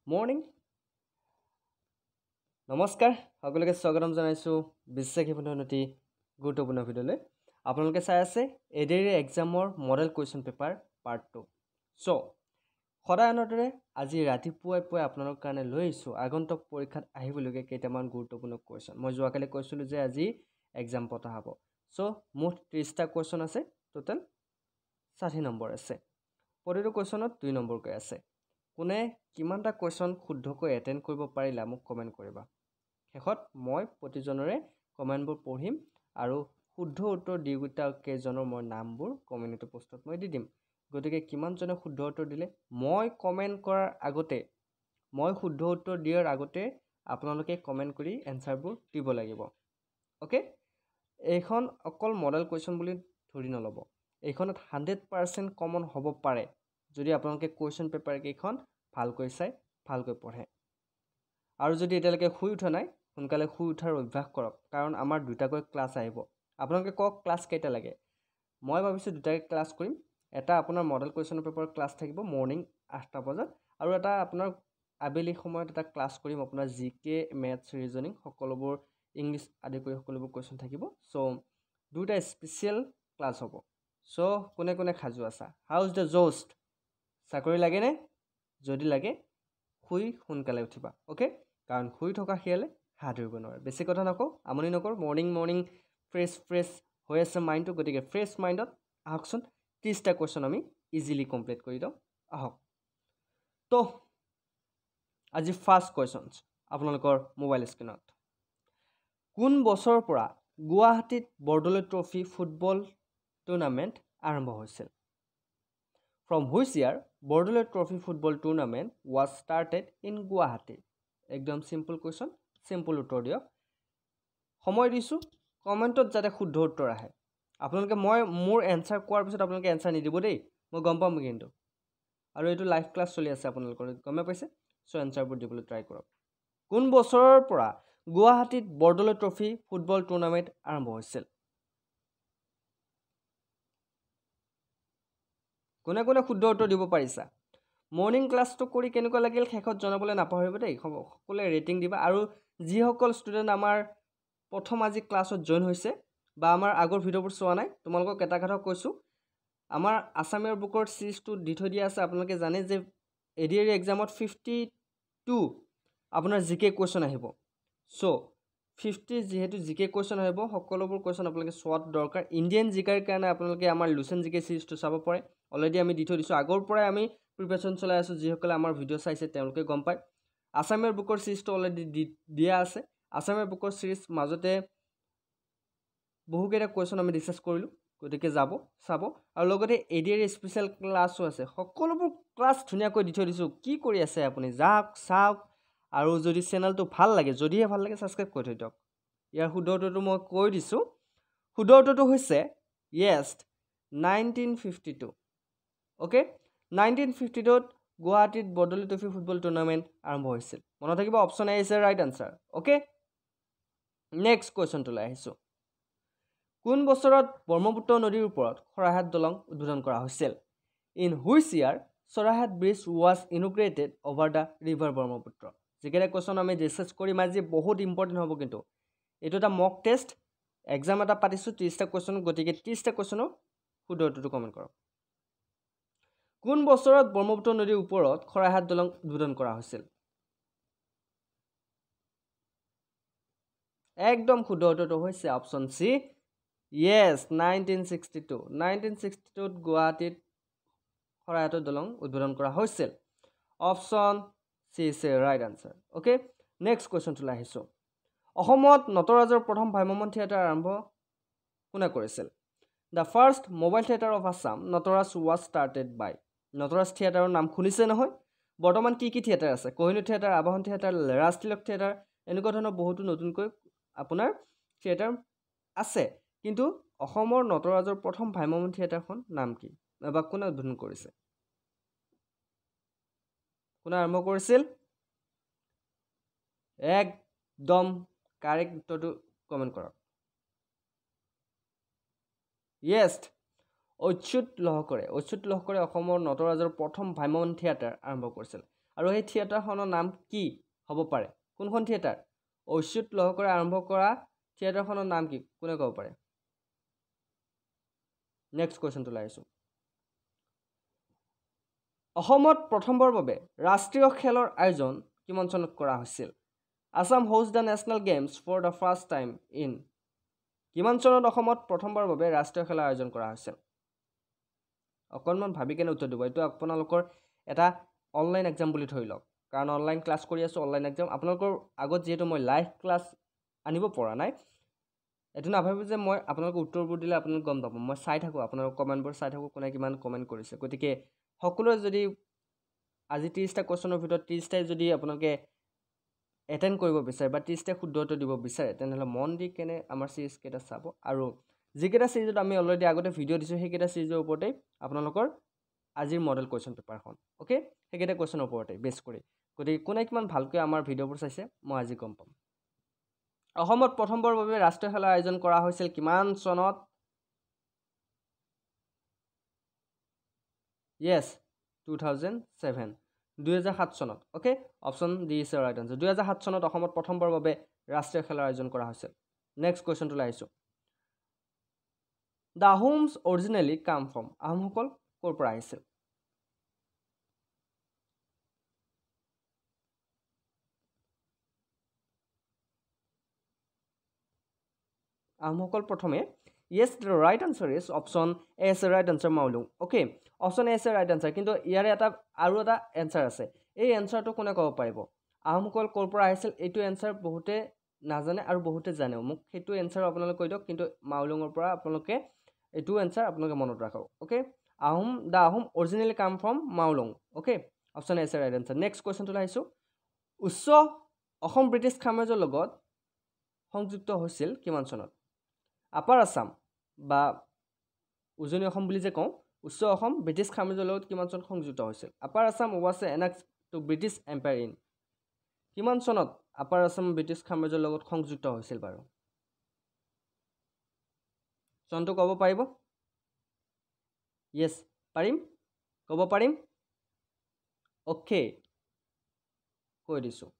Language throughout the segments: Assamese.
মৰ্নিং নমস্কাৰ সকলোকে স্বাগতম জনাইছোঁ বিশ্বাস উন্নতি গুৰুত্বপূৰ্ণ ভিডিঅ'লৈ আপোনালোকে চাই আছে এডিআৰই এক্সামৰ model question paper part 2 so' সদায় দৰে আজি ৰাতিপুৱাই আপোনালোকৰ কাৰণে লৈ আহিছোঁ আগন্তুক পৰীক্ষাত আহিবলগীয়া কেইটামান গুৰুত্বপূৰ্ণ কুৱেশ্যন মই যোৱাকালি কৈছিলোঁ যে আজি এক্সাম পতা হ'ব চ' মুঠ 30টা কুৱেশ্যন আছে টোটেল 60 নম্বৰ আছে প্ৰতিটো কুৱেশ্যনত 2 নম্বৰকৈ আছে কোনে কিমানটা কুৱেশ্যন শুদ্ধকৈ এটেণ্ড কৰিব পাৰিলা মোক কমেণ্ট কৰিবা শেষত মই প্ৰতিজনৰে কমেণ্টবোৰ পঢ়িম আৰু শুদ্ধ উত্তৰ দিগোটা কেইজনৰ মই নামবোৰ কমিউনিটি পোষ্টত মই দি দিম গতিকে কিমানজনে শুদ্ধ উত্তৰ দিলে মই কমেণ্ট কৰাৰ আগতে মই শুদ্ধ উত্তৰ দিয়াৰ আগতে আপোনালোকে কমেণ্ট কৰি এনসাৰবোৰ দিব লাগিব ওকে এইখন অকল মডেল কুৱেশ্যন বুলি ধৰি নলব এইখনত 100% কমন হ'ব পাৰে যদি আপোনালোকে কুৱেশ্যন পেপাৰ কেইখন ভালকৈ চাই ভালকৈ পঢ়ে আৰু যদি এতিয়ালৈকে শুই উঠা নাই সোনকালে শুই উঠাৰ অভ্যাস কৰক কাৰণ আমাৰ দুটাকৈ ক্লাছ আহিব আপোনালোকে কক ক্লাছ কেইটা লাগে মই ভাবিছোঁ দুটাকৈ ক্লাছ কৰিম এটা আপোনাৰ মডেল কুৱেশ্যন পেপাৰ ক্লাছ থাকিব মৰ্নিং 8টা বজাত আৰু এটা আপোনাৰ আবেলি সময়ত এটা ক্লাছ কৰিম আপোনাৰ জিকে মেথছ ৰিজনিং সকলোবোৰ ইংলিছ আদি কৰি সকলোবোৰ কুৱেশ্যন থাকিব চ' দুটা স্পেচিয়েল ক্লাছ হ'ব চ' কোনে কোনে খাজু আছা হাউ ইজ দ্য জোষ্ট চাকৰি লাগেনে যদি লাগে শুই সোনকালে উঠিবা ওকে কাৰণ শুই থকা শিয়ালে হাত ধৰিব নোৱাৰে বেছি কথা নকওঁ আমনি নকৰোঁ মৰ্নিং ফ্ৰেছ হৈ আছে মাইণ্ডটো গতিকে ফ্ৰেছ মাইণ্ডত আহকচোন 30টা কুৱেশ্যন আমি ইজিলি কমপ্লিট কৰি দিওঁ আহক তো আজি ফাৰ্ষ্ট কুৱেশ্যনছ আপোনালোকৰ মোবাইল স্ক্ৰীনত কোন বছৰৰ পৰা গুৱাহাটীত বৰদলৈ ট্ৰফি ফুটবল টুৰ্ণামেণ্ট আৰম্ভ হৈছিল From which year Bordoloi Trophy football tournament was started in Guwahati? একদম সিম্পল কুৱেশ্যন সিম্পল উত্তৰ দিয়ক সময় দিছোঁ কমেণ্টত যাতে শুদ্ধ উত্তৰ আহে আপোনালোকে মই মোৰ এনসাৰ কোৱাৰ পিছত আপোনালোকে এনসাৰ নিদিব দেই মই গম পাম কিন্তু আৰু এইটো লাইভ ক্লাছ চলি আছে আপোনালোকৰ গমে পাইছে চ' এনসাৰবোৰ দিবলৈ ট্ৰাই কৰক কোন বছৰৰ পৰা গুৱাহাটীত বৰদলৈ ট্ৰফি ফুটবল টুৰ্ণামেণ্ট আৰম্ভ হৈছিল কোনে কোনে শুদ্ধ উত্তৰ দিব পাৰিছা মৰ্নিং ক্লাছটো কৰি কেনেকুৱা লাগিল শেষত জনাবলৈ নাপাহৰিব দেই সকলোৱে ৰেটিং দিবা আৰু যিসকল ষ্টুডেণ্ট আমাৰ প্ৰথম আজি ক্লাছত জইন হৈছে বা আমাৰ আগৰ ভিডিঅ'বোৰ চোৱা নাই তোমালোকক এটা কথা কৈছোঁ আমাৰ আছামীয়াৰ বুকৰ চিৰিজটো দি থৈ দিয়া আছে আপোনালোকে জানে যে এডিআৰই এক্সামত 52 আপোনাৰ জিকে কুৱেশ্যন আহিব চ' 50 যেহেতু জিকে কুৱেশ্যন আহিব সকলোবোৰ কুৱেশ্যন আপোনালোকে চোৱাত দৰকাৰ ইণ্ডিয়ান জিকাৰ কাৰণে আপোনালোকে আমাৰ লুচেন জিকে চিৰিজটো চাব পাৰে অলৰেডি আমি দি থৈ দিছোঁ আগৰ পৰাই আমি প্ৰিপাৰেশ্যন চলাই আছোঁ যিসকলে আমাৰ ভিডিঅ' চাইছে তেওঁলোকে গম পায় আছামীয়াৰ বুকৰ চিৰিজটো অলৰেডি দিয়া আছে আছামীয়াৰ বুকৰ চিৰিজ মাজতে বহুকেইটা কুৱেশ্যন আমি ডিছকাছ কৰিলোঁ গতিকে যাব চাব আৰু লগতে এডিআৰই স্পেচিয়েল ক্লাছো আছে সকলোবোৰ ক্লাছ ধুনীয়াকৈ দি থৈ দিছোঁ কি কৰি আছে আপুনি যাওক চাওক আৰু যদি চেনেলটো ভাল লাগে যদিহে ভাল লাগে ছাবস্ক্ৰাইব কৰি থৈ দিয়ক ইয়াৰ শুদ্ধ উত্তৰটো মই কৈ দিছোঁ শুদ্ধ উত্তৰটো হৈছে য়েছ 1952 ওকে 1952ত গুৱাহাটীত বৰদলৈ ট্ৰফি ফুটবল টুৰ্ণামেণ্ট আৰম্ভ হৈছিল মনত থাকিব option A is right answer okay next কুৱেশ্যনটোলৈ আহিছোঁ কোন বছৰত ব্ৰহ্মপুত্ৰ নদীৰ ওপৰত শৰাইঘাট দলং উদ্বোধন কৰা হৈছিল in which year Saraighat bridge was inaugurated over the river Brahmaputra যিকেইটা কুৱেশ্যন আমি ডিছকাছ কৰিম আজি বহুত ইম্পৰ্টেণ্ট হ'ব কিন্তু এইটো এটা মক টেষ্ট এক্সাম এটা পাতিছোঁ 30টা কুৱেশ্যন গতিকে 30টা কুৱেশ্যনৰ শুদ্ধ উত্তৰটো কমেণ্ট কৰক কোন বছৰত ব্ৰহ্মপুত্ৰ নদীৰ ওপৰত শৰাইঘাট দলং উদ্বোধন কৰা হৈছিল একদম শুদ্ধ উত্তৰটো হৈছে অপশ্যন চি য়েছ 1962ত গুৱাহাটীত শৰাইঘাটৰ দলং উদ্বোধন কৰা হৈছিল option C is a right answer okay next কুৱেশ্যনটোলৈ আহিছোঁ অসমত নটৰাজৰ প্ৰথম ভ্ৰাম্যমাণ থিয়েটাৰ আৰম্ভ কোনে কৰিছিল the first mobile theatre of Assam Natraj was started by Natraj থিয়েটাৰৰ নাম শুনিছে নহয় বৰ্তমান কি থিয়েটাৰ আছে Kohinoor theatre Abahan theatre Rajtilak theatre এনেকুৱা ধৰণৰ বহুতো নতুনকৈ আপোনাৰ থিয়েটাৰ আছে কিন্তু অসমৰ নটৰাজৰ প্ৰথম ভ্ৰাম্যমাণ থিয়েটাৰখন নাম কি বা কোনে উদ্বোধন কৰিছে কোনে আৰম্ভ কৰিছিল একদম কাৰেক্ট উত্তৰটো কমেণ্ট কৰক য়েছ অচ্যুত লহকৰে অসমৰ নটৰাজৰ প্ৰথম ভ্ৰাম্যমাণ থিয়েটাৰ আৰম্ভ কৰিছিল আৰু সেই থিয়েটাৰখনৰ নাম কি হ'ব পাৰে কোনখন থিয়েটাৰ অচ্যুত লহকৰে আৰম্ভ কৰা থিয়েটাৰখনৰ নাম কি কোনে ক'ব পাৰে নেক্সট কোৱেশ্চনটো লাইছো অসমত প্ৰথমবাৰৰ বাবে ৰাষ্ট্ৰীয় খেলৰ আয়োজন কিমান চনত কৰা হৈছিল Assam host the national games for the first time in কিমান চনত অসমত প্ৰথমবাৰৰ বাবে ৰাষ্ট্ৰীয় খেলৰ আয়োজন কৰা হৈছিল অকণমান ভাবি কেনে উত্তৰ দিব এইটো আপোনালোকৰ এটা অনলাইন এক্সাম বুলি ধৰি লওক কাৰণ অনলাইন ক্লাছ কৰি আছোঁ অনলাইন এক্সাম আপোনালোকৰ আগত যিহেতু মই লাইভ ক্লাছ আনিব পৰা নাই এইটো নাভাবিব যে মই আপোনালোকক উত্তৰবোৰ দিলে আপোনালোক গম পাব মই চাই থাকোঁ আপোনালোকৰ কমেণ্টবোৰ চাই থাকোঁ কোনে কিমান কমেণ্ট কৰিছে গতিকে সকলোৱে যদি আজি 30টা কুৱেশ্যনৰ ভিতৰত 30টাই যদি আপোনালোকে এটেণ্ড কৰিব বিচাৰে বা 30টা শুদ্ধ উত্তৰ দিব বিচাৰে তেনেহ'লে মন দি কেনে আমাৰ চিৰিজ কেইটা চাব আৰু যিকেইটা চিৰিজত আমি অলৰেডি আগতে ভিডিঅ' দিছোঁ সেইকেইটা চিৰিজৰ ওপৰতেই আপোনালোকৰ আজিৰ মডেল কুৱেশ্যন পেপাৰখন অ'কে সেইকেইটা কুৱেশ্যনৰ ওপৰতে বেছ কৰি গতিকে কোনে কিমান ভালকৈ আমাৰ ভিডিঅ'বোৰ চাইছে মই আজি গম পাম অসমত প্ৰথমবাৰৰ বাবে ৰাষ্ট্ৰীয় খেলৰ আয়োজন কৰা হৈছিল কিমান চনত য়েছ 2007 2007 চনত okay option D is right answer 2007 চনত অসমত প্ৰথমবাৰৰ বাবে ৰাষ্ট্ৰীয় খেলৰ আয়োজন কৰা হৈছিল নেক্সট কুৱেশ্যনটোলৈ আহিছোঁ the Ahoms originally came from আহোমসকল ক'ৰ পৰা আহিছিল আহোমসকল প্ৰথমে yes the right answer is option A is right answer Maulung okay option A is right answer কিন্তু ইয়াৰে আৰু এটা এনচাৰ আছে এই এনচাৰটো কোনে ক'ব পাৰিব আহোমসকল ক'ৰ পৰা আহিছিল এইটো এনচাৰ বহুতে নাজানে আৰু বহুতে জানেও মোক সেইটো এনচাৰ আপোনালোকে কৈ দিয়ক কিন্তু মাউলুঙৰ পৰা আপোনালোকে এইটো এনচাৰ আপোনালোকে মনত ৰাখক okay the Ahom originally came from Maulung okay option A is right answer next কুৱেশ্যনটোলৈ আহিছোঁ উচ্চ অসম ব্ৰিটিছ সাম্ৰাজ্যৰ লগত সংযুক্ত হৈছিল কিমান চনত আপাৰ আছাম বা উজনি অসম বুলি যে কওঁ উচ্চ অসম ব্ৰিটিছ সাম্ৰাজ্যৰ লগত কিমান চনত সংযুক্ত হৈছিল upper Assam was annexed to British empire in কিমান চনত আপাৰ আছাম ব্ৰিটিছ সাম্ৰাজ্যৰ লগত সংযুক্ত হৈছিল বাৰু চনটো ক'ব পাৰিব য়েছ পাৰিম ক'ব পাৰিম অ'কে কৈ দিছোঁ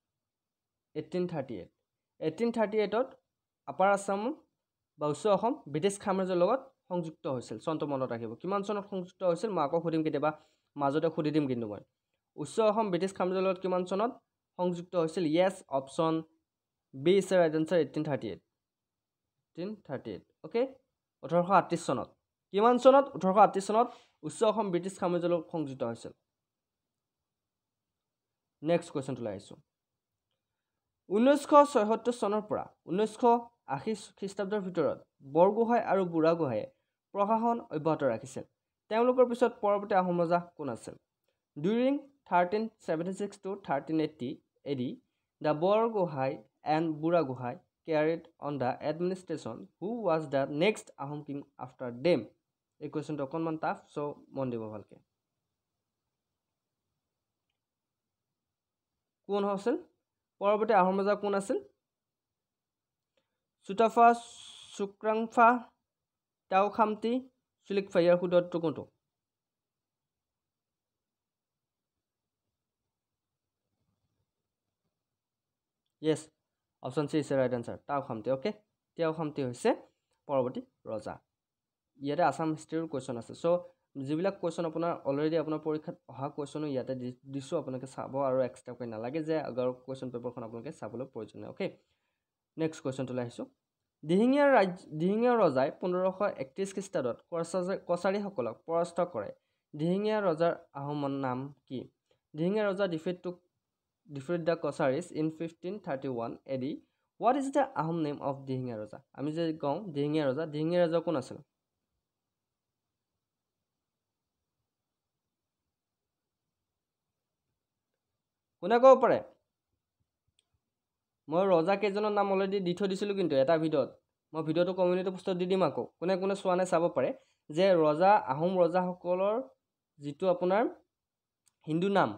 1838ত আপাৰ আছাম বা উচ্চ অসম ব্ৰিটিছ সাম্ৰাজ্যৰ লগত সংযুক্ত হৈছিল চনটো মনত ৰাখিব কিমান চনত সংযুক্ত হৈছিল মই আকৌ সুধিম কেতিয়াবা মাজতে সুধি দিম কিন্তু মই উচ্চ অসম ব্ৰিটিছ সাম্ৰাজ্যৰ লগত কিমান চনত সংযুক্ত হৈছিল yes option B is right answer 1838 okay 1838 চনত কিমান চনত 1838 চনত উচ্চ অসম ব্ৰিটিছ সাম্ৰাজ্যৰ লগত সংযুক্ত হৈছিল নেক্সট কুৱেশ্যনটোলৈ আহিছোঁ 1976 চনৰ পৰা 1980 খ্ৰীষ্টাব্দৰ ভিতৰত বৰগোহাঁই আৰু বুঢ়াগোহাঁয়ে প্ৰশাসন অব্যাহত ৰাখিছিল তেওঁলোকৰ পিছত পৰৱৰ্তী আহোম ৰজা কোন আছিল during 1376 to 1380 AD the Borgohain and Burhagohain carried on the administration who was the next Ahom king after them এই কুৱেশ্যনটো অকণমান টাফ চ' মন দিব ভালকৈ কোন আছিল পৰৱৰ্তী আহোম ৰজা কোন আছিল চুটাফা চুক্ৰাংফা টাওখামতি চুলিকফা ইয়াৰ শুদ্ধ উত্তৰ কোনটো yes option C is right answer Taokhamti okay Taokhamti হৈছে পৰৱৰ্তী ৰজা ইয়াতে আছাম হিষ্ট্ৰীৰ কুৱেশ্যন আছে চ' যিবিলাক কুৱেশ্যন আপোনাৰ অলৰেডি আপোনাৰ পৰীক্ষাত অহা কুৱেশ্যনো ইয়াতে দিছোঁ আপোনালোকে চাব আৰু এক্সট্ৰাকৈ নালাগে যে আগৰ কুৱেশ্যন পেপাৰখন আপোনালোকে চাবলৈ প্ৰয়োজনীয় অ'কে নেক্সট কুৱেশ্যনটোলৈ আহিছোঁ দিহিঙীয়া ৰজাই 1531 খ্ৰীষ্টাব্দত কছাৰীসকলক পৰাস্ত কৰে দিহিঙীয়া ৰজাৰ আহোমৰ নাম কি Dihingia Raja defeat the Kacharis in 1531 AD what is the Ahom name of Dihingia Raja আমি যে কওঁ দিহিঙীয়া ৰজা কোন আছিল কোনে ক'ব পাৰে মই ৰজা কেইজনৰ নাম অলৰেডি দি থৈ দিছিলোঁ কিন্তু এটা ভিডিঅ'ত মই ভিডিঅ'টো কমিউনিটি পোষ্টত দি দিম আকৌ কোনে কোনে চোৱা নাই চাব পাৰে যে আহোম ৰজাসকলৰ যিটো আপোনাৰ হিন্দু নাম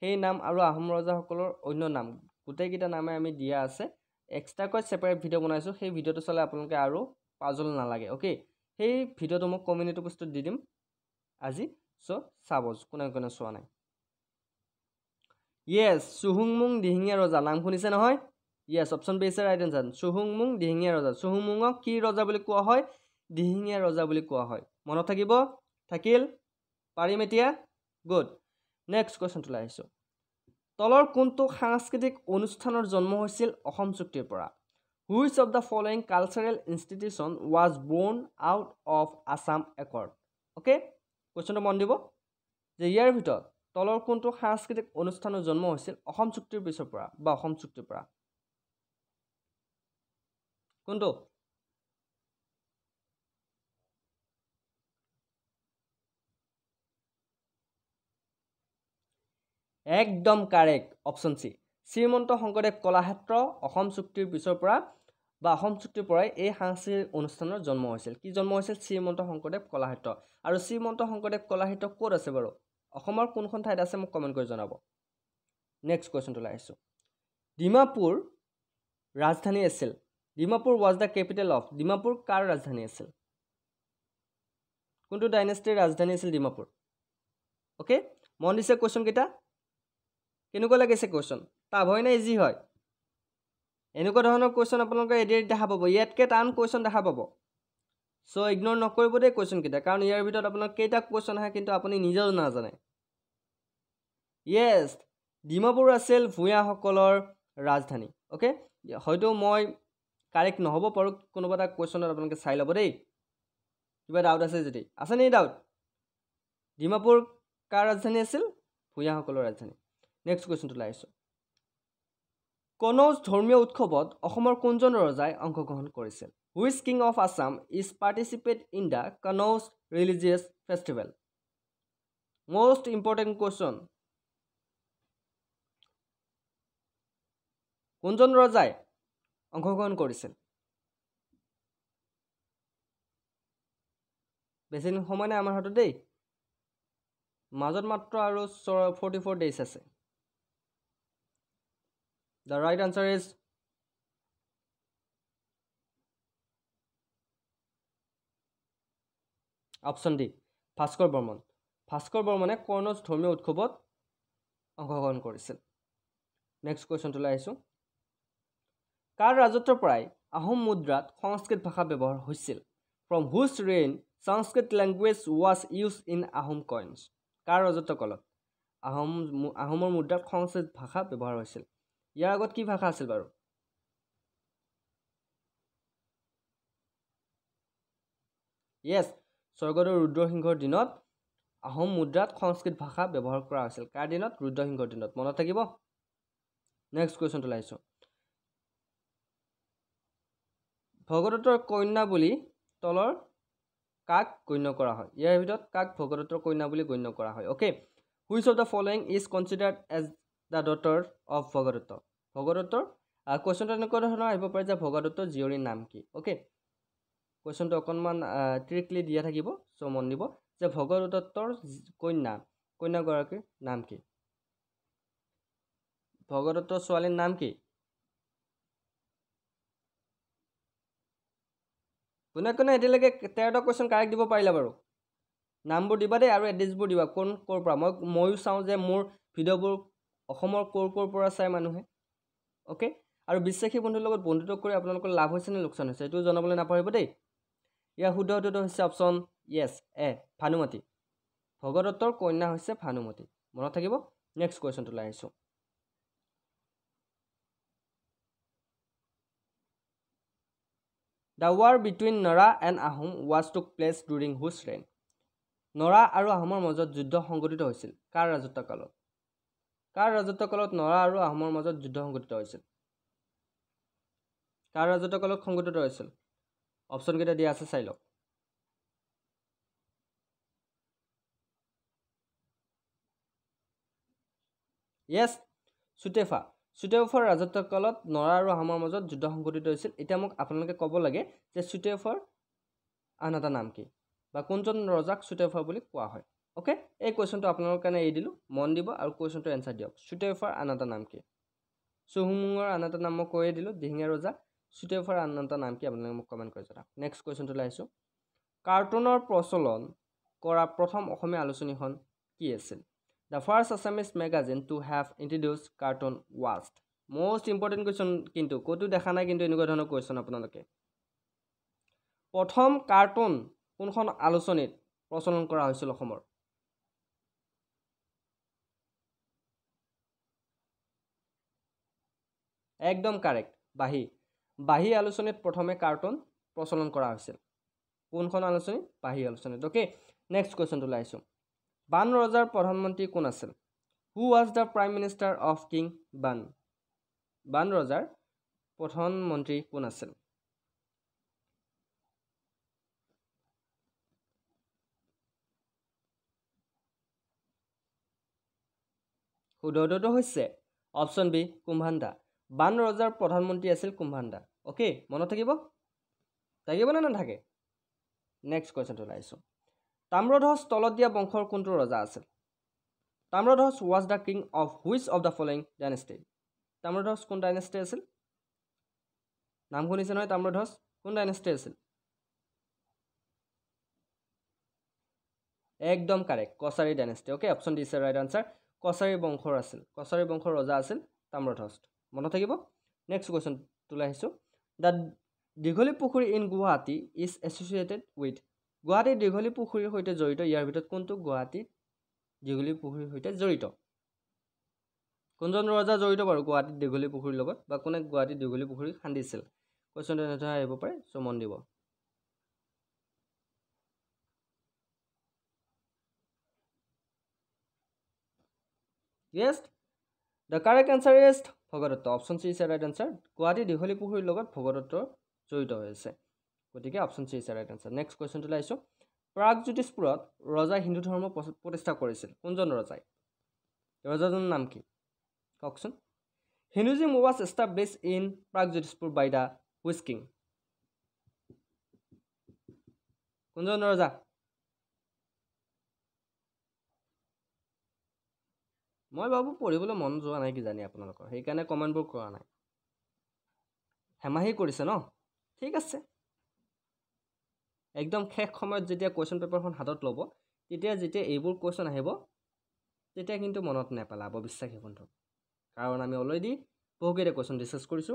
সেই নাম আৰু আহোম ৰজাসকলৰ অন্য নাম গোটেইকেইটা নামে আমি দিয়া আছে এক্সট্ৰাকৈ ছেপাৰেট ভিডিঅ' বনাইছোঁ সেই ভিডিঅ'টো চালে আপোনালোকে আৰু পাজল নালাগে অ'কে সেই ভিডিঅ'টো মই কমিউনিটি পোষ্টত দি দিম আজি চ' চাব কোনে কোনে চোৱা নাই য়েছ চুহুংমুং দিহিঙীয়া ৰজা নাম শুনিছে নহয় yes option B is right answer চুহুংমুং দিহিঙীয়া ৰজা চুহুংমুঙক কি ৰজা বুলি কোৱা হয় দিহিঙীয়া ৰজা বুলি কোৱা হয় মনত থাকিব থাকিল পাৰিম এতিয়া গুড নেক্সট কুৱেশ্যনটোলৈ আহিছোঁ তলৰ কোনটো সাংস্কৃতিক অনুষ্ঠানৰ জন্ম হৈছিল অসম চুক্তিৰ পৰা which of the following cultural institution was born out of Assam accord okay কুৱেশ্যনটো মন দিব যে ইয়াৰ ভিতৰত তলৰ কোনটো সাংস্কৃতিক অনুষ্ঠানৰ জন্ম হৈছিল অসম চুক্তিৰ পিছৰ পৰা বা অসম চুক্তিৰ পৰা কোনটো একদম correct option C Srimanta Sankardev Kalakshetra Assam চুক্তিৰ পিছৰ পৰা বা অসম চুক্তিৰ পৰাই এই সাংস্কৃতিক অনুষ্ঠানৰ জন্ম হৈছিল কি জন্ম হৈছিল শ্ৰীমন্ত শংকৰদেৱ কলাক্ষেত্ৰ আৰু শ্ৰীমন্ত শংকৰদেৱ কলাক্ষেত্ৰ ক'ত আছে বাৰু অসমৰ কোনখন ঠাইত আছে মোক কমেণ্ট কৰি জনাব নেক্সট কুৱেশ্যনটোলৈ আহিছোঁ ডিমাপুৰ ৰাজধানী আছিল Dimapur was the capital of Dimapur কাৰ ৰাজধানী আছিল কোনটো ডাইনেষ্টিৰ ৰাজধানী আছিল ডিমাপুৰ অ'কে মন দিছে কুৱেশ্যনকেইটা কেনেকুৱা লাগিছে কুৱেশ্যন টাফ হয় নে ইজি হয় এনেকুৱা ধৰণৰ কুৱেশ্যন আপোনালোকে এদিন দেখা পাব ইয়াতকৈ টান কুৱেশ্যন দেখা পাব চ' ইগন'ৰ নকৰিব দেই কুৱেশ্যনকেইটা কাৰণ ইয়াৰ ভিতৰত আপোনাৰ কেইটা কুৱেশ্যন আহে কিন্তু আপুনি নিজেও নাজানে য়েছ ডিমাপুৰ আছিল ভূঞাসকলৰ ৰাজধানী অ'কে হয়তো মই কাৰেক্ট নহ'ব পাৰোঁ কোনোবা এটা কুৱেশ্যনত আপোনালোকে চাই ল'ব দেই কিবা ডাউট আছে যদি আছে নেকি ডাউট ডিমাপুৰ কাৰ ৰাজধানী আছিল ভূঞাসকলৰ ৰাজধানী নেক্সট কুৱেশ্যনটোলৈ আহিছোঁ কনৌজ ধৰ্মীয় উৎসৱত অসমৰ কোনজন ৰজাই অংশগ্ৰহণ কৰিছিল which king of Assam is participate in the Kannauj religious festival most important question কোনজন ৰজাই অংশগ্ৰহণ কৰিছিল বেছি সময় নাই আমাৰ হাতত দেই মাজত মাত্ৰ আৰু 44 ডেইজ আছে The right answer is option D. Bhaskar Barman Bhaskar বৰ্মনে কনৌজ ধৰ্মীয় উৎসৱত অংশগ্ৰহণ কৰিছিল নেক্সট কুৱেশ্যনটোলৈ আহিছোঁ কাৰ ৰাজত্বৰ পৰাই আহোম মুদ্ৰাত সংস্কৃত ভাষা ব্যৱহাৰ হৈছিল from which reign Sanskrit language was use in Ahom coins কাৰ ৰাজত্ব কালত আহোমৰ মুদ্ৰাত সংস্কৃত ভাষা ব্যৱহাৰ হৈছিল ইয়াৰ আগত কি ভাষা আছিল বাৰু য়েছ স্বৰ্গদেউ ৰুদ্ৰসিংহৰ দিনত আহোম মুদ্ৰাত সংস্কৃত ভাষা ব্যৱহাৰ কৰা হৈছিল কাৰ দিনত ৰুদ্ৰসিংহৰ দিনত মনত থাকিব নেক্সট কুৱেশ্যনটোলৈ আহিছোঁ ভগদত্তৰ কন্যা বুলি তলৰ কাক গণ্য কৰা হয় ইয়াৰ ভিতৰত কাক ভগদত্তৰ কন্যা বুলি গণ্য কৰা হয় okay which of the following is considered as the daughter of Bhagadatta ভগদত্তৰ কুৱেশ্যনটো এনেকুৱা ধৰণৰ আহিব পাৰে যে ভগদত্তৰ জীয়ৰীৰ নাম কি অ'কে কুৱেশ্যনটো অকণমান ট্ৰিকলি দিয়া থাকিব চ' মন দিব যে ভগদত্তৰ কন্যাগৰাকীৰ নাম কি ভগদত্তৰ ছোৱালীৰ নাম কি কোনে কোনে এতিয়ালৈকে 13টা কুৱেশ্যন কাৰেক্ট দিব পাৰিলা বাৰু নামবোৰ দিবা দেই আৰু এড্ৰেছবোৰ দিবা কোন ক'ৰ পৰা ময়ো চাওঁ যে মোৰ ভিডিঅ'বোৰ অসমৰ ক'ৰ পৰা চাই মানুহে অ'কে আৰু বিশ্বাসী বন্ধুৰ লগত বন্ধুত্ব কৰি আপোনালোকৰ লাভ হৈছে নে লোকচান হৈছে এইটো জনাবলৈ নাপাহৰিব দেই ইয়াৰ শুদ্ধ উত্তৰটো হৈছে অপশ্যন য়েছ এ ভানুমতী ভগদত্তৰ কন্যা হৈছে ভানুমতী মনত থাকিব নেক্সট কুৱেশ্যনটোলৈ আহিছোঁ The war between Nara and Ahom was took place during whose reign? নৰা আৰু আহোমৰ মাজত যুদ্ধ সংঘটিত হৈছিল কাৰ ৰাজত্ব কালত নৰা আৰু আহোমৰ মাজত যুদ্ধ সংঘটিত হৈছিল কাৰ ৰাজত্ব কালত সংঘটিত হৈছিল অপশ্যনকেইটা দিয়া আছে চাই লওক য়েছ চুটেফাৰ ৰাজত্ব কালত নৰা আৰু আহোমৰ মাজত যুদ্ধ সংঘটিত হৈছিল এতিয়া মোক আপোনালোকে ক'ব লাগে যে চুটেফাৰ আন এটা নাম কি বা কোনজন ৰজাক চুটেফাৰ বুলি কোৱা হয় অ'কে এই কুৱেশ্যনটো আপোনালোকৰ কাৰণে এৰি দিলোঁ মন দিব আৰু কুৱেশ্যনটো এনচাৰ দিয়ক চুটেফাৰ আন এটা নাম কি চুহুংমুঙৰ আন এটা নাম মই কৈয়ে দিলোঁ দিহিঙীয়া ৰজা চুটেফাৰ আন এটা নাম কি আপোনালোকে মোক কমেণ্ট কৰি জনাওক নেক্সট কুৱেশ্যনটোলৈ আহিছোঁ কাৰ্টুনৰ প্ৰচলন কৰা প্ৰথম অসমীয়া আলোচনীখন কি আছিল The first Assamese magazine to have introduced cartoon was. Most important question কিন্তু কতো দেখা নাই কিন্তু এনেকুৱা ধৰণৰ question আপোনালোকে প্ৰথম কাৰ্টুন কোনখন আলোচনীত প্ৰচলন কৰা হৈছিল অসমৰ একদম কাৰেক্ট বাহি আলোচনীত প্ৰথমে কাৰ্টুন প্ৰচলন কৰা হৈছিল কোনখন আলোচনী বাহি আলোচনীত ওকে নেক্সট কোৱেশ্চন টো লাইছো বান ৰজাৰ প্ৰধানমন্ত্ৰী কোন আছিল হু was the prime minister of king বান ৰজাৰ প্ৰধানমন্ত্ৰী কোন আছিল শুদ্ধটো হৈছে অপচন বি কুম্ভাণ্ডা বান ৰজাৰ প্ৰধানমন্ত্ৰী আছিল কুম্ভাণ্ডা ওকে মনত থাকিব না নাথাকে নেক্সট কোৱেশ্চন টো লাইছো তাম্ৰধ্বজ তলতিয়া বংশৰ কোনটো ৰজা আছিল Tamradhwaj was the king of which of the following dynasty Tamradhwaj কোন ডাইনেষ্টি আছিল নাম শুনিছে নহয় তাম্ৰধ্বজ কোন ডাইনেষ্টি আছিল একদম correct Kachari dynasty okay option D is the right answer Kachari বংশৰ ৰজা আছিল তাম্ৰধ্বজ মনত থাকিব নেক্সট কোৱেশ্চন তুলাই আহিছো the Dighali Pukhuri in Guwahati is associated with Guwahati Dighali পুখুৰীৰ সৈতে জড়িত ইয়াৰ ভিতৰত কোনটো গুৱাহাটী দীঘলী পুখুৰীৰ সৈতে জড়িত কোনজন ৰজা জড়িত বাৰু গুৱাহাটী দীঘলী পুখুৰীৰ লগত বা কোনে গুৱাহাটী দীঘলী পুখুৰী খান্দিছিল কোৱেশ্চনটো এনেধৰণে আহিব পাৰে সো মন দিব Yes, the correct answer is Bhagadatta option C is right answer Guwahati Dighali পুখুৰীৰ লগত ভগদত্ত জড়িত হৈছে গতিকে option C is right answer next কোৱেশ্চনটো লাইছো প্ৰাগজ্যোতিষপুৰত ৰজাই হিন্দু ধৰ্ম প্ৰতিষ্ঠা কৰিছিল কোনজন ৰজাই ৰজাজনৰ নাম কি কওকচোন Hinduism was established in Pragjyotispur by the which king কোনজন ৰজা মই বাবু পঢ়িবলৈ মন যোৱা নাই কি জানি আপোনালোকৰ সেইকাৰণে কমেন্টবোৰ কৰা নাই হেমাহি কৰিছে ন ঠিক আছে একদম শেষ সময়ত যেতিয়া কোৱেশ্চন পেপাৰখন হাতত ল'ব যেতিয়া এইবোৰ কোৱেশ্চন আহিব তেতিয়া কিন্তু মনত নেপেলাব বিশ্বাসী বন্ধু কাৰণ আমি অলৰেডি বহুকেইটা কোৱেশ্চন ডিসকাস কৰিছো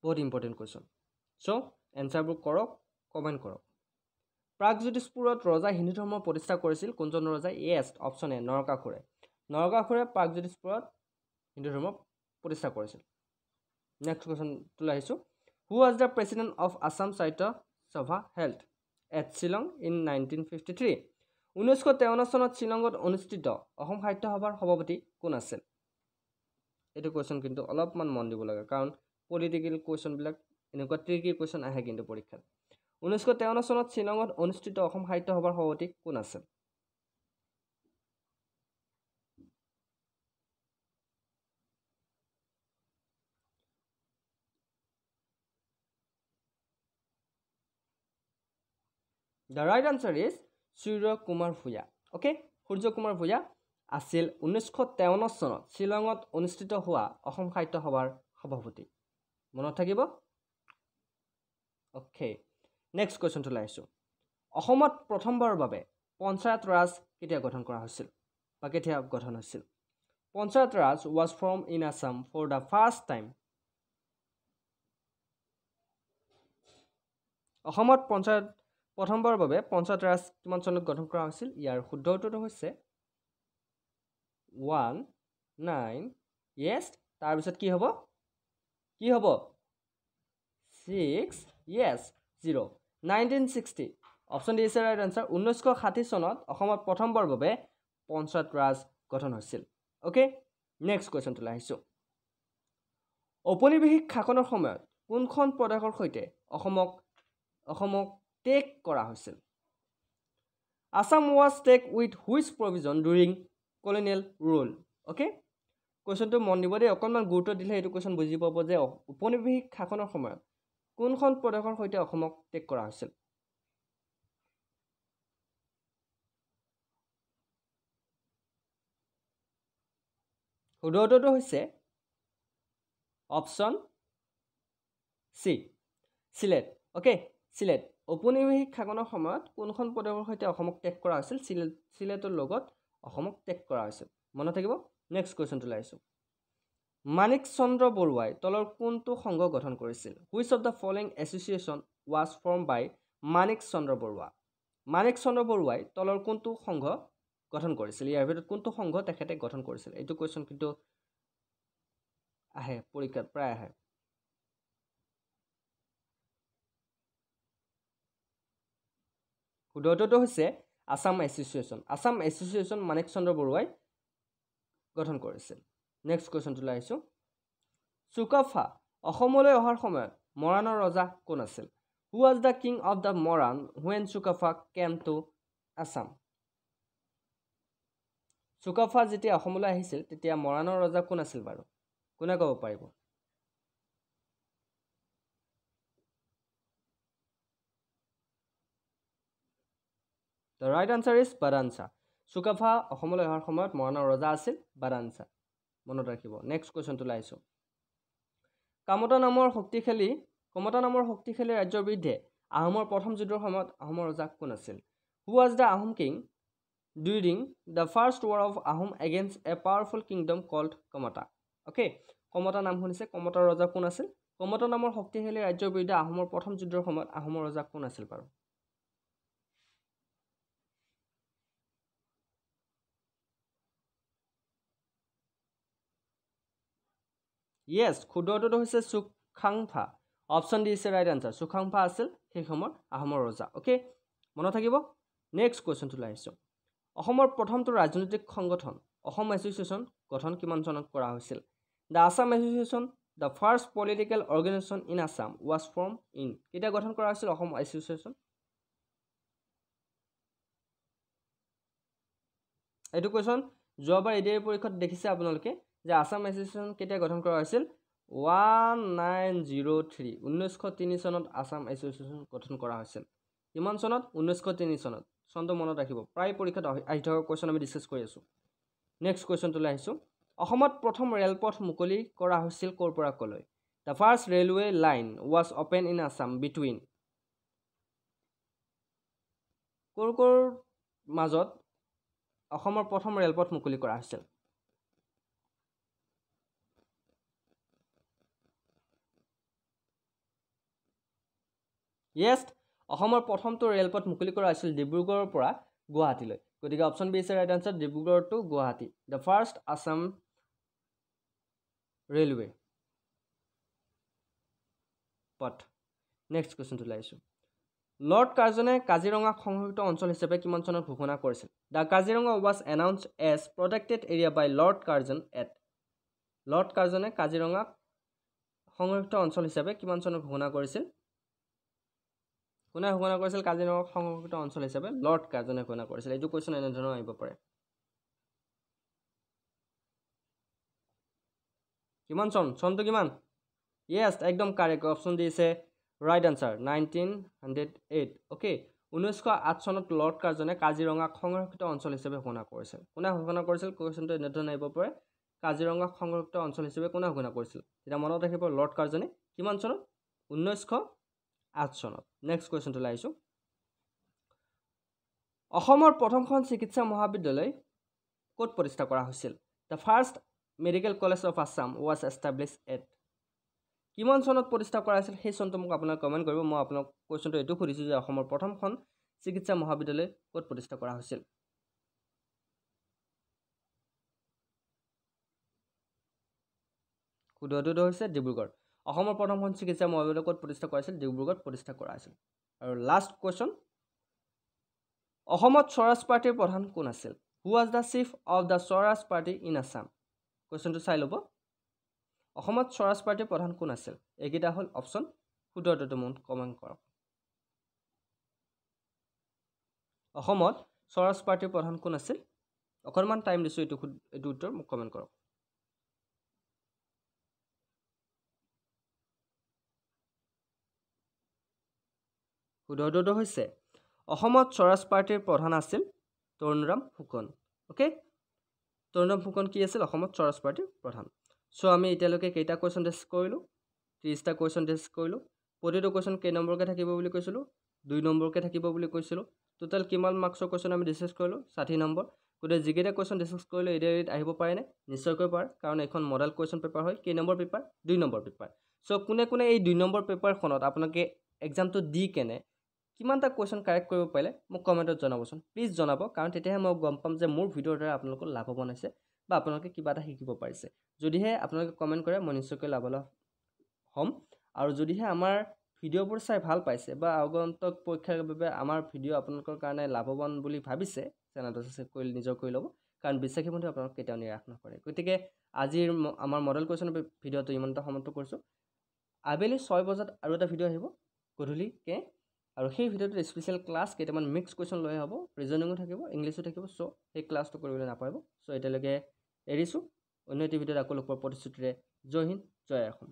বহুত ইম্পৰ্টেন্ট কোৱেশ্চন সো এনসাৰবোৰ কৰক কমেন্ট কৰক প্ৰাগজ্যোতিষপুৰত ৰজা হিন্দু ধৰ্ম প্ৰতিষ্ঠা কৰিছিল কোনজন ৰজা ইয়েস অপচন এ নৰকাসুৰে প্ৰাগজ্যোতিষপুৰত হিন্দু ধৰ্ম প্ৰতিষ্ঠা কৰিছিল নেক্সট কোৱেশ্চন তুলাই আহিছো হু was the president of Assam Sahitya Sabha held at Shillong in 1953 1953 চনত শ্বিলঙত অনুষ্ঠিত অসম সাহিত্য সভাৰ সভাপতি কোন আছিল এটো কোৱেশ্চন কিন্তু অলপমান মন দিব লাগে কাৰণ পলিটিক্যাল কোৱেশ্চন বিলাক এনেকুৱা ট্ৰিকি কোৱেশ্চন আহে কিন্তু পৰীক্ষাত 1953 চনত শ্বিলঙত অনুষ্ঠিত অসম সাহিত্য সভাৰ সভাপতি কোন আছিল The right answer is Surya Kumar Bhuya. Okay, Surya Kumar Bhuya আছিল 1953 চনত শ্বিলঙত অনুষ্ঠিত হোৱা অসম সাহিত্য সভাৰ সভাপতি মনত থাকিব ওকে নেক্সট কোৱেশ্চন টো লাইছো অসমত প্ৰথমবাৰৰ বাবে পঞ্চায়ত ৰাজ কেতিয়া গঠন কৰা হৈছিল বা কেতিয়া গঠন হৈছিল পঞ্চায়ত ৰাজ was formed in Assam for the first time অসমত প্ৰথমবাৰৰ বাবে পঞ্চায়ত ৰাজ কিমান চনত গঠন কৰা হৈছিল ইয়াৰ শুদ্ধ উত্তৰটো হৈছে 19 yes তাৰ পিছত কি হ'ব 6 yes 0 1960 option D is the right answer 1960 চনত অসমত প্ৰথমবাৰৰ বাবে পঞ্চায়ত ৰাজ গঠন হৈছিল ওকে নেক্সট কোৱেশ্চন টো লাইছো ঔপনিবেশিক শাসনৰ সময়ত কোনখন প্ৰদেশৰ সৈতে অসমক টেক কৰা হৈছিল Assam was take with which provision during colonial rule okay কোৱেশ্চনটো মন দিব দেই অকনমান গুৰুত্ব দিলে এইটো কোৱেশ্চন বুজি পাব যে ঔপনিবেশিক শাসনৰ সময়ত কোনখন প্ৰদেশৰ সৈতে অসমক টেক কৰা হৈছিল শুদ্ধটো হৈছে option C Sylhet okay Sylhet ঔপনিবেশিক শাসনৰ সময়ত কোনখন প্ৰদেশৰ সৈতে অসমক টেক কৰা হৈছিল সিলেটৰ লগত অসমক ত্যাগ কৰা হৈছিল মনত থাকিব নেক্সট কুৱেশ্যনটো লাইছো মানিক চন্দ্ৰ বৰুৱাই তলৰ কোনটো সংঘ গঠন কৰিছিল which of the following association was form by Manik Chandra Barua Manik Chandra বৰুৱাই তলৰ কোনটো সংঘ গঠন কৰিছিল ইয়াৰ ভিতৰত কোনটো সংঘ তেখেতে গঠন কৰিছিল এইটো কুৱেশ্যন কিন্তু আহে পৰীক্ষাত প্ৰায় আহে শুদ্ধটো হৈছে আসাম এছ'চিয়েশ্যন মানিক চন্দ্ৰ বৰুৱাই গঠন কৰিছিল নেক্সট কুৱেশ্যনটো লাইছো চুকাফা অসমলৈ অহাৰ সময়ত মৰাণৰ ৰজা কোন আছিল who was the king of the Moran when Sukaphaa came to Assam Sukaphaa যেতিয়া অসমলৈ আহিছিল তেতিয়া মৰাণৰ ৰজা কোন আছিল বাৰু কোনে ক'ব পাৰিব The right answer is Baransa. Sukaphaa অসমলৈ অহাৰ সময়ত মৰাণৰ ৰজা আছিল বাৰানসা মনত ৰাখিব নেক্সট কুৱেশ্যনটো লাইছো কমতা নামৰ শক্তিশালী ৰাজ্যৰ বিৰুদ্ধে আহোমৰ প্ৰথম যুদ্ধৰ সময়ত আহোমৰ ৰজা কোন আছিল who was the Ahom king during the first war of Ahom against a powerful kingdom called Kamata. Okay, Kamata নাম শুনিছে কমতাৰ ৰজা কোন আছিল কমতা নামৰ শক্তিশালী ৰাজ্যৰ বিৰুদ্ধে আহোমৰ প্ৰথম যুদ্ধৰ সময়ত আহোমৰ ৰজা কোন আছিল বাৰু Yes, শুদ্ধটো হৈছে Sukaphaa option D is right answer Sukaphaa আছিল সেই সময়ত আহোমৰ ৰজা ওকে মনত থাকিব নেক্সট কুৱেশ্যনটো লাইছো অসমৰ প্ৰথমটো ৰাজনৈতিক সংগঠন অসম এছ'চিয়েশ্যন গঠন কিমান চনত কৰা হৈছিল the Assam association the first political organisation in Assam was form in কেতিয়া গঠন কৰা হৈছিল অসম এছ'চিয়েশ্যন এইটো কুৱেশ্যন যোৱাবাৰ এডিআৰ পৰীক্ষাত দেখিছে আপোনালোকে যে আসাম এছ'চিয়েশ্যন কেতিয়া গঠন কৰা হৈছিল 1903 1903 চনত আসাম এছ'চিয়েশ্যন গঠন কৰা হৈছিল কিমান চনত 1903 চনত চনটো মনত ৰাখিব প্ৰায় পৰীক্ষাত আহি থকা কুৱেশ্যন আমি ডিছকাছ কৰি আছোঁ নেক্সট কুৱেশ্যনটোলৈ আহিছোঁ অসমত প্ৰথম ৰেলপথ মুকলি কৰা হৈছিল ক'ৰ পৰা ক'লৈ the first railway line was open in Assam between ক'ৰ মাজত অসমৰ প্ৰথম ৰেলপথ মুকলি কৰা হৈছিল Yes, অসমৰ প্ৰথমটো ৰেলপথ মুকলি কৰা হৈছিল ডিব্ৰুগড়ৰ পৰা গুৱাহাটীলৈ গতিকে option B is right answer Dibrugarh to Guwahati the first Assam railway পথ নেক্সট কুৱেশ্যনটো লাইছোঁ লৰ্ড কাৰ্জনে কাজিৰঙাক সংৰক্ষিত অঞ্চল হিচাপে কিমান চনত ঘোষণা কৰিছিল the Kaziranga was announced as protected area by Lord Curzon at Lord কাৰ্জনে কাজিৰঙাক সংৰক্ষিত অঞ্চল হিচাপে কিমান চনত ঘোষণা কৰিছিল কোনে ঘোষণা কৰিছিল কাজিৰঙাক সংৰক্ষিত অঞ্চল হিচাপে লৰ্ড কাৰ্জনে ঘোষণা কৰিছিল এইটো কুৱেশ্যন এনেধৰণৰ আহিব পাৰে কিমান চনটো কিমান য়েছ একদম কাৰেক্ট অপশ্যন দিছে ৰাইট আনসাৰ 1908 অ'কে 1908 চনত লৰ্ড কাৰ্জনে কাজিৰঙাক সংৰক্ষিত অঞ্চল হিচাপে ঘোষণা কৰিছিল কোনে ঘোষণা কৰিছিল কুৱেশ্যনটো এনেধৰণে আহিব পাৰে কাজিৰঙাক সংৰক্ষিত অঞ্চল হিচাপে কোনে ঘোষণা কৰিছিল তেতিয়া মনত ৰাখিব লৰ্ড কাৰ্জনে কিমান চনত 1908 চনত নেক্সট কুৱেশ্যনটো আহিছোঁ অসমৰ প্ৰথমখন চিকিৎসা মহাবিদ্যালয় ক'ত প্ৰতিষ্ঠা কৰা হৈছিল the first medical college of Assam was established at কিমান চনত প্ৰতিষ্ঠা কৰা হৈছিল সেই চনটো মোক আপোনাক কমেণ্ট কৰিব মই আপোনাক কুৱেশ্যনটো এইটো সুধিছোঁ যে অসমৰ প্ৰথমখন চিকিৎসা মহাবিদ্যালয় ক'ত প্ৰতিষ্ঠা কৰা হৈছিল শুদ্ধটো হৈছে ডিব্ৰুগড় অসমৰ প্ৰথমখন চিকিৎসা মহাবিদ্যালয় ক'ত প্ৰতিষ্ঠা কৰা হৈছিল ডিব্ৰুগড়ত প্ৰতিষ্ঠা কৰা হৈছিল আৰু লাষ্ট কুৱেশ্যন অসমত স্বৰাজ পাৰ্টিৰ প্ৰধান কোন আছিল who was the chief of the Swaraj party in Assam কুৱেশ্যনটো চাই ল'ব অসমত স্বৰাজ পাৰ্টিৰ প্ৰধান কোন আছিল এইকেইটা হ'ল অপশ্যন শুদ্ধটো মোক কমেণ্ট কৰক অসমত স্বৰাজ পাৰ্টিৰ প্ৰধান কোন আছিল অকণমান টাইম দিছোঁ এইটো উত্তৰ মোক কমেণ্ট কৰক শুদ্ধটো হৈছে অসমত স্বৰাজ পাৰ্টিৰ প্ৰধান আছিল তৰুণৰাম ফুকন অ'কে তৰুণৰাম ফুকন কি আছিল অসমত স্বৰাজ পাৰ্টিৰ প্ৰধান চ' আমি এতিয়ালৈকে কেইটা কুৱেশ্যন ডিছকাছ কৰিলোঁ 30টা কুৱেশ্যন ডিছকাছ কৰিলোঁ প্ৰতিটো কুৱেশ্যন কেই নম্বৰকৈ থাকিব বুলি কৈছিলোঁ 2 নম্বৰকৈ থাকিব বুলি কৈছিলোঁ টোটেল কিমান মাৰ্কছৰ কুৱেশ্যন আমি ডিছকাছ কৰিলোঁ 60 নম্বৰ গতিকে যিকেইটা কুৱেশ্যন ডিছকাছ কৰিলোঁ এডিআৰিত আহিব পাৰেনে নিশ্চয়কৈ পাৰে কাৰণ এইখন মডেল কুৱেশ্যন পেপাৰ হয় কেই নম্বৰ পেপাৰ 2 নম্বৰ পেপাৰ চ' কোনে কোনে এই 2 নম্বৰ পেপাৰখনত আপোনালোকে এক্সামটো দি কেনে কিমানটা কুৱেশ্যন কাৰেক্ট কৰিব পাৰিলে মোক কমেণ্টত জনাবচোন প্লিজ জনাব কাৰণ তেতিয়াহে মই গম পাম যে মোৰ ভিডিঅ'ৰ দ্বাৰা আপোনালোকৰ লাভৱান হৈছে বা আপোনালোকে কিবা এটা শিকিব পাৰিছে যদিহে আপোনালোকে কমেণ্ট কৰে মই নিশ্চয়কৈ লাভালাভ হ'ম আৰু যদিহে আমাৰ ভিডিঅ'বোৰ চাই ভাল পাইছে বা আগন্তুক পৰীক্ষাৰ বাবে আমাৰ ভিডিঅ' আপোনালোকৰ কাৰণে লাভৱান বুলি ভাবিছে চেনেলটো ছাবস্ক্ৰাইব কৰি নিজৰ কৰি ল'ব কাৰণ বিশ্বাসী বন্ধু আপোনালোক কেতিয়াও নিৰাশ নকৰে গতিকে আজিৰ আমাৰ মডেল কুৱেশ্যনৰ ভিডিঅ'টো ইমানটা সমাপ্ত কৰিছোঁ আবেলি 6 বজাত আৰু এটা ভিডিঅ' আহিব গধূলিকৈ আৰু সেই ভিডিঅ'টোত স্পেচিয়েল ক্লাছ কেইটামান মিক্স কুৱেশ্যন লৈ হ'ব ৰিজনিঙো থাকিব ইংলিছো থাকিব চ' সেই ক্লাছটো কৰিবলৈ নাপাৰিব চ' এতিয়ালৈকে এৰিছোঁ অন্য এটি ভিডিঅ'ত আকৌ লগ পোৱাৰ প্ৰতিশ্ৰুতিৰে জয় হিন্দ জয় অসম